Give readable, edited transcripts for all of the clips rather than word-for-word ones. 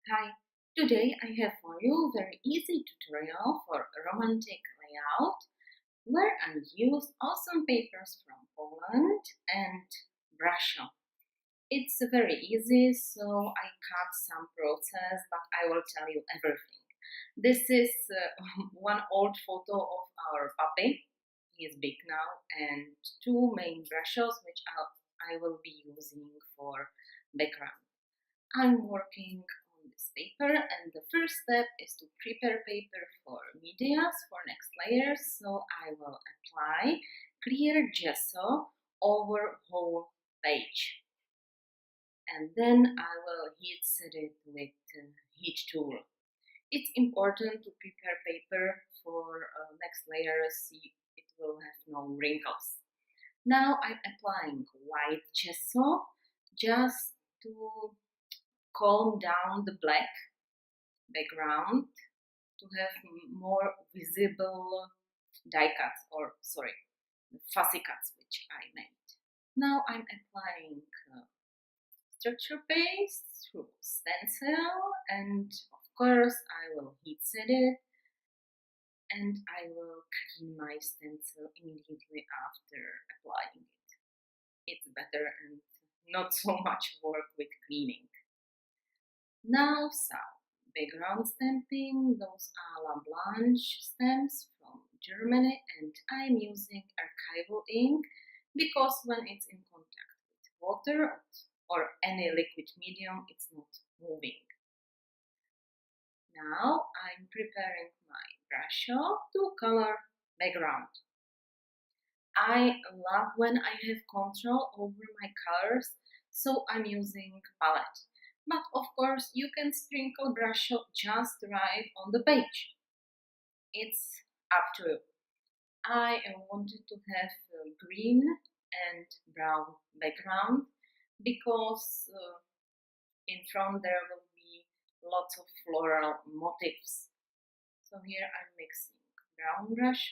Hi, today I have for you a very easy tutorial for a romantic layout where I use awesome papers from Poland and Brusho. It's very easy, so I cut some process, but I will tell you everything. This is one old photo of our puppy. He is big now, and two main brushes which I will be using for background. I'm working on this paper, and the first step is to prepare paper for medias for next layers. So I will apply clear gesso over whole page, and then I will heat set it with heat tool. It's important to prepare paper for next layers. It will have no wrinkles. Now I'm applying white gesso just to calm down the black background to have more visible die cuts, or sorry, fussy cuts which I made. Now I'm applying structure paste through stencil, and of course I will heat set it, and I will clean my stencil immediately after applying it. It's better and not so much work with cleaning. Now some background stamping. Those are La Blanche stamps from Germany, and I'm using archival ink because when it's in contact with water or any liquid medium, it's not moving. Now I'm preparing my brush to color background. I love when I have control over my colors, so I'm using palette. But of course, you can sprinkle brush just right on the page. It's up to you. I wanted to have green and brown background because in front there will be lots of floral motifs. So here I'm mixing brown brush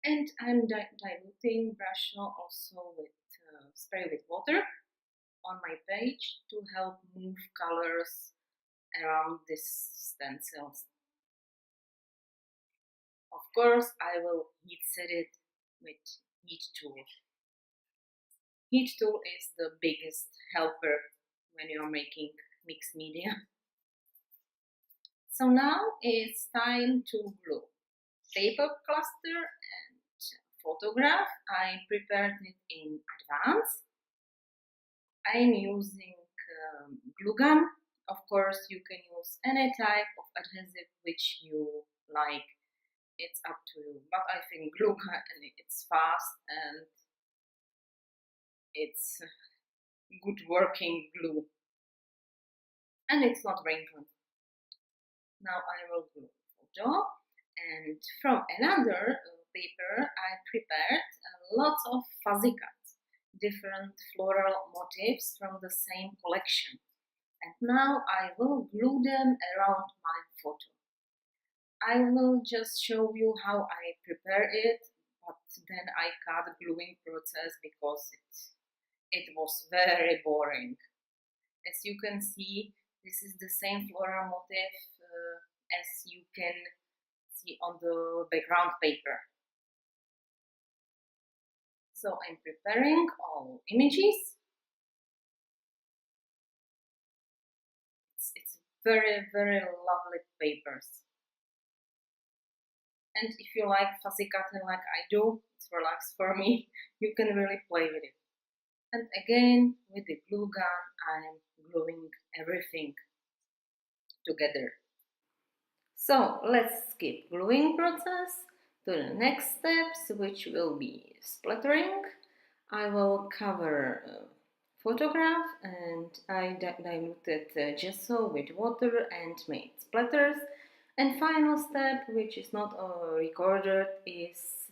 and I'm diluting brush also with spray with water on my page to help move colors around these stencils. Of course, I will heat set it with heat tool. Heat tool is the biggest helper when you're making mixed media. So now it's time to glue. Paper cluster and photograph, I prepared it in advance. I'm using glue gun. Of course, you can use any type of adhesive which you like. It's up to you. But I think glue gun, it's fast and it's good working glue. And it's not wrinkled. Now I will glue photo. And from another paper, I prepared lots of fuzzy cuts, different floral motifs from the same collection. And now I will glue them around my photo. I will just show you how I prepare it, but then I cut the gluing process because it was very boring. As you can see, this is the same floral motif as you can see on the background paper. So I'm preparing all images. It's very, very lovely papers. And if you like fussy cutting like I do, it's relaxed for me. You can really play with it. And again, with the glue gun, I'm gluing everything together. So let's skip gluing process to the next steps, which will be splattering. I will cover photograph, and I diluted gesso with water and made splatters. And final step, which is not recorded, is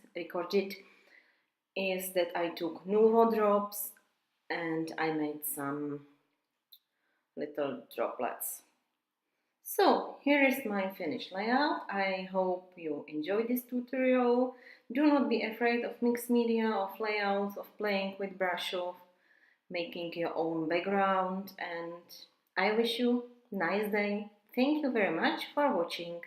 that I took Nuvo drops and I made some little droplets. So here is my finished layout. I hope you enjoyed this tutorial. Do not be afraid of mixed media, of layouts, of playing with brush, of making your own background, and I wish you nice day. Thank you very much for watching.